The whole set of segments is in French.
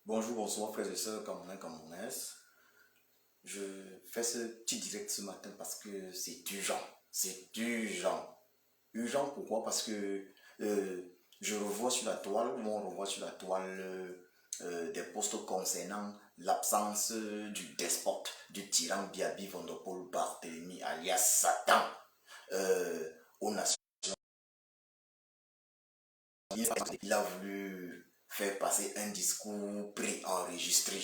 Bonjour, bonsoir frères et sœurs, Camerounais, Camerounaises. Je fais ce petit direct ce matin parce que c'est urgent. C'est urgent. Urgent pourquoi? Parce que je revois sur la toile, on revoit sur la toile des posts concernant l'absence du despote, du tyran Biaby Vondopol Barthélemy alias Satan aux Nations. Il a voulu faire passer un discours préenregistré.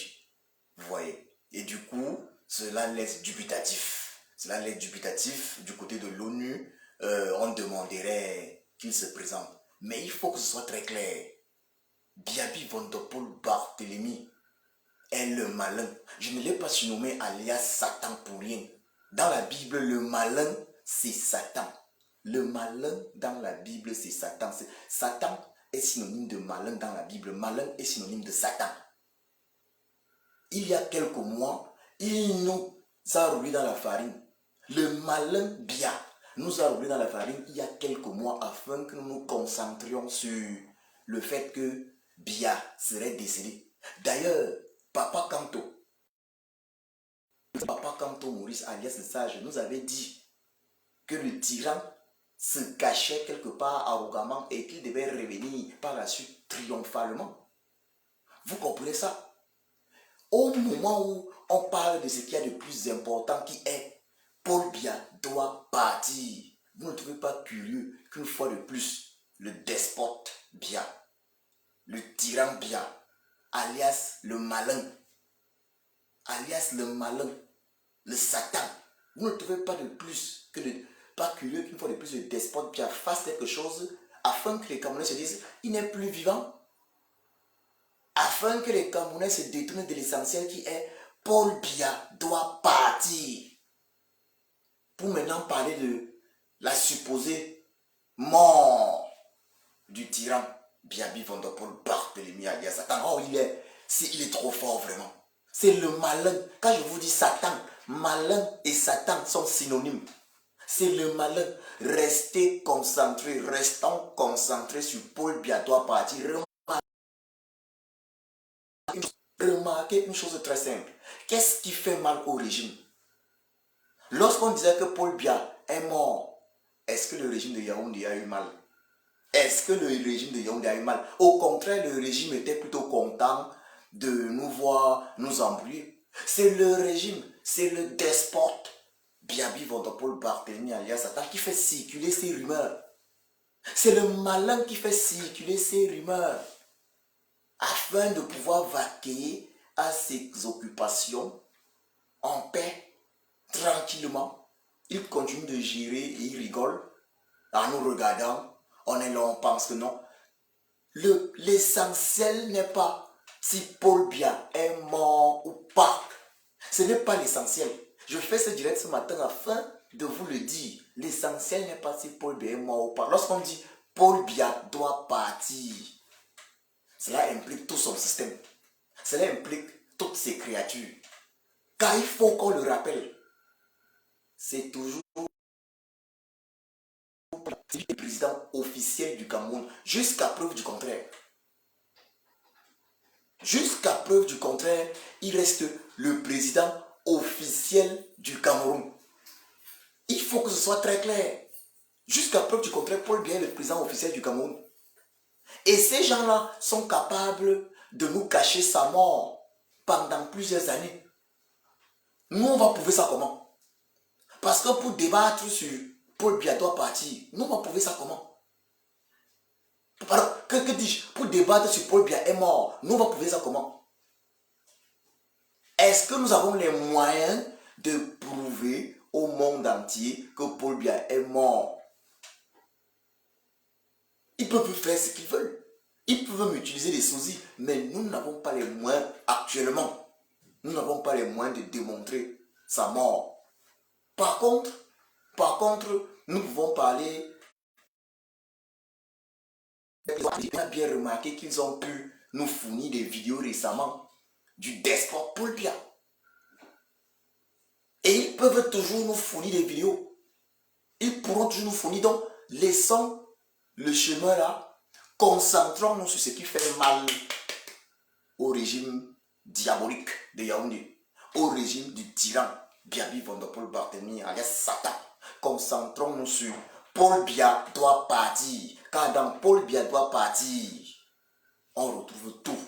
Vous voyez. Et du coup, cela laisse dubitatif. Cela laisse dubitatif du côté de l'ONU. On demanderait qu'il se présente. Mais il faut que ce soit très clair. Biaby Vondopol Barthélemy est le malin. Je ne l'ai pas surnommé alias Satan pour rien. Dans la Bible, le malin, c'est Satan. Le malin dans la Bible, c'est Satan. Satan est synonyme de malin dans la Bible. Malin est synonyme de Satan. Il y a quelques mois, il nous a roulé dans la farine. Le malin Bia nous a roulé dans la farine il y a quelques mois afin que nous nous concentrions sur le fait que Bia serait décédé. D'ailleurs, Papa Kanto Maurice alias le sage nous avait dit que le tyran se cachait quelque part arrogamment et qu'il devait revenir par la suite triomphalement. Vous comprenez ça? Au moment où on parle de ce qu'il y a de plus important qui est Paul Biya doit partir. Vous ne trouvez pas curieux qu'une fois de plus, le despote Biya, le tyran Biya, alias le malin, le Satan, vous ne trouvez pas de plus que pas curieux qu'une fois de plus le despote Biya fasse quelque chose afin que les Camerounais se disent il n'est plus vivant, afin que les Camerounais se détournent de l'essentiel qui est Paul Biya doit partir. Pour maintenant parler de la supposée mort du tyran Biaby Vondopol Barthélemy alias Satan. Oh, il est trop fort vraiment. C'est le malin. Quand je vous dis Satan, malin et Satan sont synonymes. C'est le malin. Restons concentrés sur Paul Biya doit partir. Remarquez une chose très simple. Qu'est-ce qui fait mal au régime? Lorsqu'on disait que Paul Biya est mort, est-ce que le régime de Yaoundé a eu mal? Est-ce que le régime de Yaoundé a eu mal? Au contraire, le régime était plutôt content de nous voir nous embrouiller. C'est le régime, c'est le despote Biaby Vondopol Barthélemy alias Satan qui fait circuler ces rumeurs. C'est le malin qui fait circuler ces rumeurs afin de pouvoir vaquer à ses occupations en paix, tranquillement. Il continue de gérer et il rigole en nous regardant. On est là, on pense que non. L'essentiel n'est pas si Paul Biya est mort ou pas. Ce n'est pas l'essentiel. Je fais ce direct ce matin afin de vous le dire. L'essentiel n'est pas si Paul Biya est mort ou pas. Lorsqu'on dit Paul Biya doit partir, cela implique tout son système. Cela implique toutes ses créatures. Car il faut qu'on le rappelle. C'est toujours le président officiel du Cameroun, jusqu'à preuve du contraire. Jusqu'à preuve du contraire, il reste le président officiel du Cameroun. Il faut que ce soit très clair. Jusqu'à preuve du contraire, Paul Biya est le président officiel du Cameroun. Et ces gens-là sont capables de nous cacher sa mort pendant plusieurs années. Nous, on va prouver ça comment? Parce que pour débattre sur Paul Biya doit partir, nous, on va prouver ça comment? Alors, que dis-je? Pour débattre sur Paul Biya est mort, nous, on va prouver ça comment? Est-ce que nous avons les moyens de prouver au monde entier que Paul Biya est mort? Ils peuvent faire ce qu'ils veulent. Ils peuvent utiliser des sosies, mais nous n'avons pas les moyens actuellement. Nous n'avons pas les moyens de démontrer sa mort. Par contre, nous pouvons parler. On a bien remarqué qu'ils ont pu nous fournir des vidéos récemment du despote Paul Biya. Et ils peuvent toujours nous fournir des vidéos. Ils pourront toujours nous fournir. Donc, laissons le chemin là. Concentrons-nous sur ce qui fait mal au régime diabolique de Yaoundé, au régime du tyran Biaby Vondopol Barthélemy alias Satan. Concentrons-nous sur Paul Biya doit partir. Car dans Paul Biya doit partir, on retrouve tout.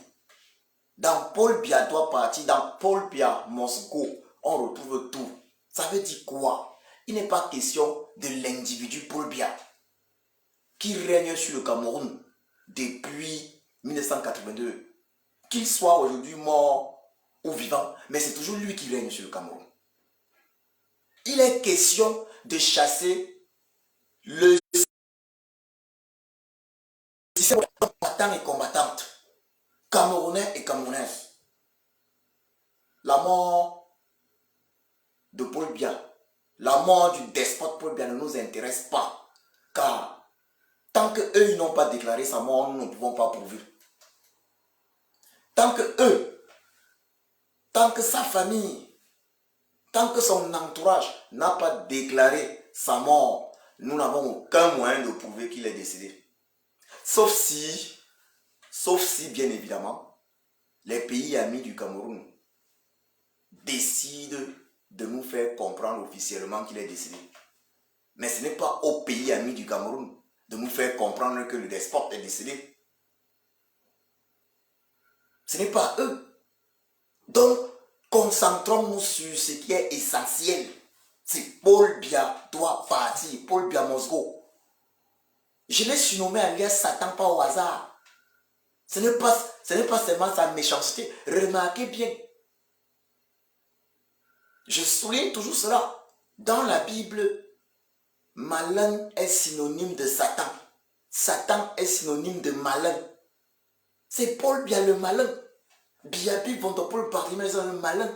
Dans Paul Biya doit partir, dans Paul Biya must go, on retrouve tout. Ça veut dire quoi? Il n'est pas question de l'individu Paul Biya qui règne sur le Cameroun depuis 1982. Qu'il soit aujourd'hui mort ou vivant, mais c'est toujours lui qui règne sur le Cameroun. Il est question de chasser le système combattant et combattante, camerounais et camerounaises. La mort de Paul Biya, la mort du despote Paul Biya ne nous intéresse pas, car tant qu'eux ils n'ont pas déclaré sa mort, nous ne pouvons pas prouver. Tant que eux, tant que sa famille, tant que son entourage n'a pas déclaré sa mort, nous n'avons aucun moyen de prouver qu'il est décédé. Sauf si bien évidemment, les pays amis du Cameroun décident de nous faire comprendre officiellement qu'il est décédé. Mais ce n'est pas aux pays amis du Cameroun de nous faire comprendre que le despote est décédé. Ce n'est pas eux. Donc, concentrons-nous sur ce qui est essentiel. C'est Paul Biya doit partir. Paul Biya must go. Je l'ai surnommé alias Satan pas au hasard. Ce n'est pas seulement sa méchanceté. Remarquez bien. Je souligne toujours cela. Dans la Bible, malin est synonyme de Satan. Satan est synonyme de malin. C'est Paul Biya le malin. Biaby Vondopol Barthélemy le malin.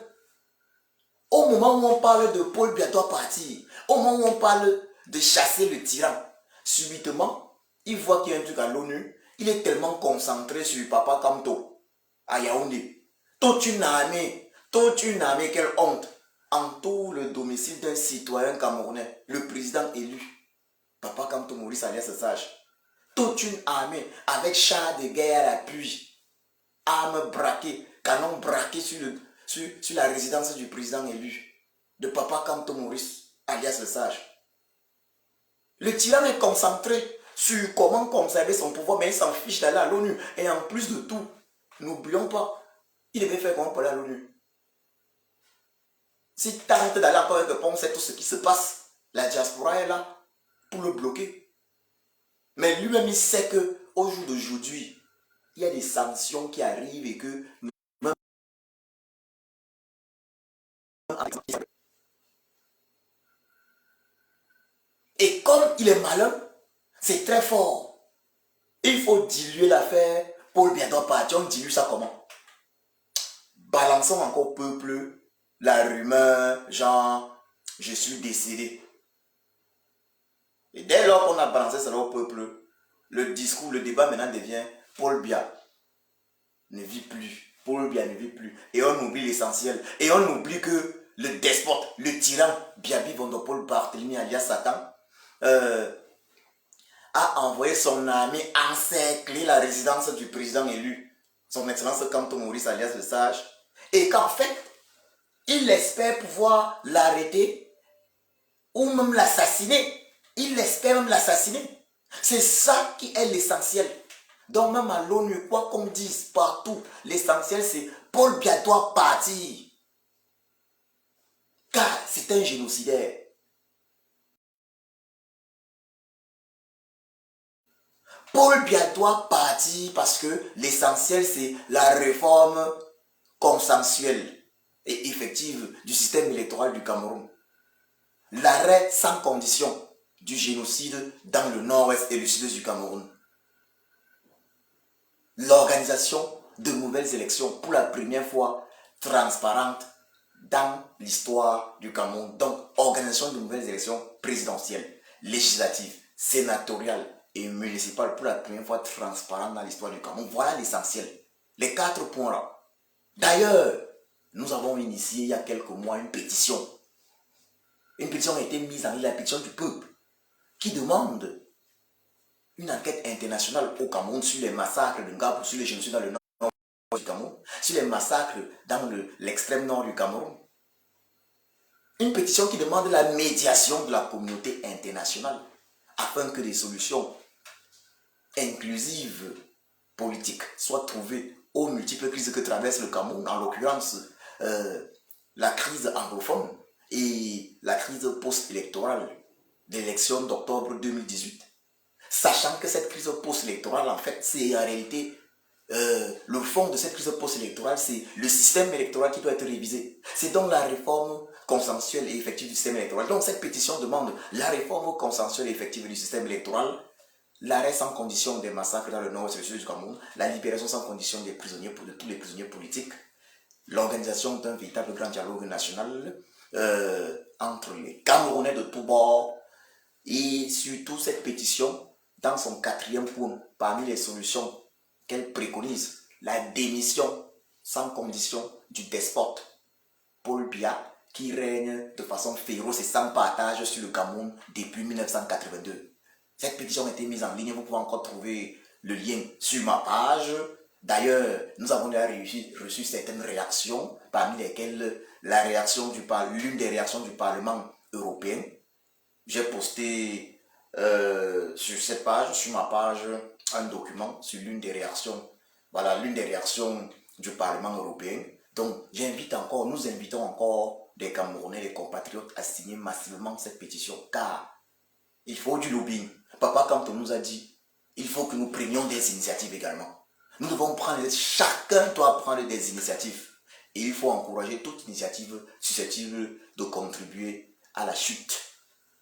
Au moment où on parle de Paul Biya doit partir, au moment où on parle de chasser le tyran, subitement, il voit qu'il y a un truc à l'ONU, il est tellement concentré sur Papa Kamto, à Yaoundé. Toute une armée, quelle honte, entoure le domicile d'un citoyen camerounais, le président élu, Papa Kamto Maurice alias Sage. Toute une armée, avec chars de guerre à l'appui, armes braquées, canons braqués sur la résidence du président élu, de Papa Kamto Maurice, alias le Sage. Le tyran est concentré sur comment conserver son pouvoir, mais il s'en fiche d'aller à l'ONU. Et en plus de tout, n'oublions pas, il devait faire comment pour aller à l'ONU. S'il tente d'aller encore avec le pont, c'est tout ce qui se passe. La diaspora est là pour le bloquer. Mais lui-même, il sait qu'au jour d'aujourd'hui, il y a des sanctions qui arrivent et que nous, et comme il est malin, c'est très fort. Il faut diluer l'affaire. Paul Biya doit partir. On dilue ça comment? Balançons encore au peuple la rumeur, genre, je suis décédé. Et dès lors qu'on a balancé cela au peuple, le discours, le débat maintenant devient Paul Biya ne vit plus. Paul Biya ne vit plus. Et on oublie l'essentiel. Et on oublie que le despote, le tyran, Biaby Vondopol Barthélemy alias Satan, a envoyé son armée encercler la résidence du président élu, son excellence Kamto Maurice alias le Sage, et qu'en fait, il espère pouvoir l'arrêter ou même l'assassiner. Il espère même l'assassiner. C'est ça qui est l'essentiel. Donc même à l'ONU, quoi qu'on dise partout, l'essentiel c'est Paul Biya doit partir. Car c'est un génocidaire. Paul Biya doit partir parce que l'essentiel c'est la réforme consensuelle et effective du système électoral du Cameroun. L'arrêt sans condition du génocide dans le nord-ouest et le sud-est du Cameroun. L'organisation de nouvelles élections pour la première fois transparentes dans l'histoire du Cameroun. Donc, organisation de nouvelles élections présidentielles, législatives, sénatoriales et municipales pour la première fois transparentes dans l'histoire du Cameroun. Voilà l'essentiel. Les 4 points là. D'ailleurs, nous avons initié il y a quelques mois une pétition. Une pétition a été mise en ligne, la pétition du peuple, qui demande une enquête internationale au Cameroun sur les massacres de Ngabou, sur les génocides dans le nord. du Cameroun, sur les massacres dans l'extrême nord du Cameroun. Une pétition qui demande la médiation de la communauté internationale afin que des solutions inclusives politiques soient trouvées aux multiples crises que traverse le Cameroun, en l'occurrence la crise anglophone et la crise post-électorale d'élection d'octobre 2018. Sachant que cette crise post-électorale, en fait, c'est en réalité le fond de cette crise post-électorale, c'est le système électoral qui doit être révisé. C'est donc la réforme consensuelle et effective du système électoral. Donc cette pétition demande la réforme consensuelle et effective du système électoral, l'arrêt sans condition des massacres dans le nord et le sud du Cameroun, la libération sans condition des prisonniers, de tous les prisonniers politiques, l'organisation d'un véritable grand dialogue national entre les Camerounais de tous bords, et surtout cette pétition, dans son 4e point, parmi les solutions qu'elle préconise, la démission sans condition du despote Paul Biya, qui règne de façon féroce et sans partage sur le Cameroun depuis 1982. Cette pétition a été mise en ligne, vous pouvez encore trouver le lien sur ma page. D'ailleurs, nous avons déjà reçu certaines réactions, parmi lesquelles l'une des réactions du Parlement européen. J'ai posté sur cette page, sur ma page, un document sur l'une des réactions. Voilà, l'une des réactions du Parlement européen. Donc, nous invitons encore des Camerounais, des compatriotes à signer massivement cette pétition, car il faut du lobbying. Papa Kanto nous a dit, il faut que nous prenions des initiatives également. Chacun doit prendre des initiatives. Et il faut encourager toute initiative susceptible de contribuer à la chute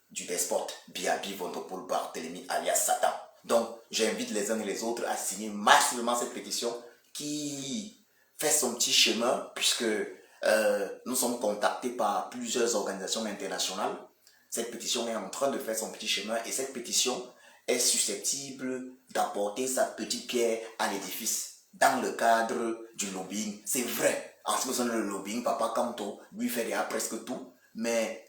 du despote Biya Vondopol Barthélemy alias Satan. Donc, j'invite les uns et les autres à signer massivement cette pétition qui fait son petit chemin, puisque nous sommes contactés par plusieurs organisations internationales. Cette pétition est en train de faire son petit chemin et cette pétition est susceptible d'apporter sa petite pierre à l'édifice dans le cadre du lobbying. C'est vrai, en ce qui concerne le lobbying, Papa Kanto lui fait déjà presque tout, mais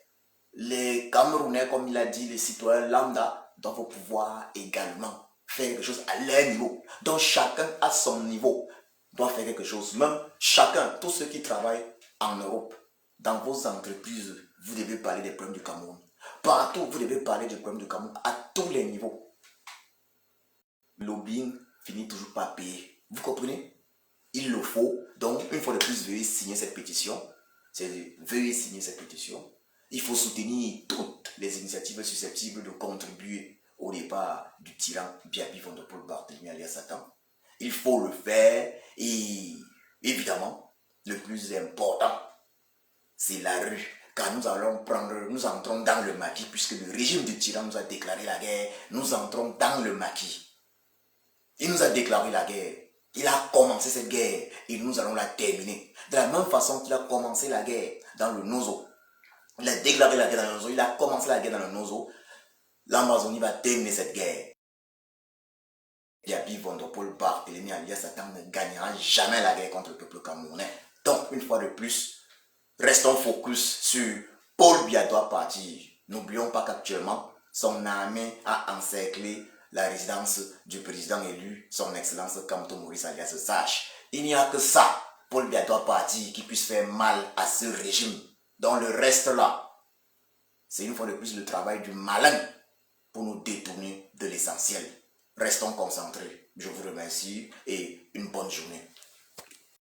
les Camerounais, comme il a dit, les citoyens lambda doivent pouvoir également faire quelque chose à leur niveau. Donc chacun à son niveau doit faire quelque chose. Même chacun, tous ceux qui travaillent en Europe, dans vos entreprises, vous devez parler des problèmes du Cameroun. Partout, vous devez parler des problèmes du Cameroun à tous les niveaux. Le lobbying finit toujours par payer. Vous comprenez? Il le faut. Donc, une fois de plus, veuillez signer cette pétition. Veuillez signer cette pétition. Il faut soutenir toutes les initiatives susceptibles de contribuer au départ du tyran Biya Vondopol Barthélemy alias Satan. Il faut le faire et évidemment, le plus important, c'est la rue. Car nous entrons dans le maquis puisque le régime du tyran nous a déclaré la guerre. Nous entrons dans le maquis. Il nous a déclaré la guerre. Il a commencé cette guerre et nous allons la terminer. De la même façon qu'il a commencé la guerre dans le Nozo. Il a déclaré la guerre dans le Nozo, il a commencé la guerre dans le Nozo. L'Amazonie va terminer cette guerre. Biya Vondopol Barthélemy alias Satan ne gagnera jamais la guerre contre le peuple camerounais. Donc, une fois de plus, restons focus sur Paul Biya doit partir. N'oublions pas qu'actuellement, son armée a encerclé la résidence du président élu, son excellence Kamto Maurice alias Sage. Il n'y a que ça, Paul Biya doit partir, qui puisse faire mal à ce régime. Dans le reste là, c'est une fois de plus le travail du malin pour nous détourner de l'essentiel. Restons concentrés. Je vous remercie et une bonne journée.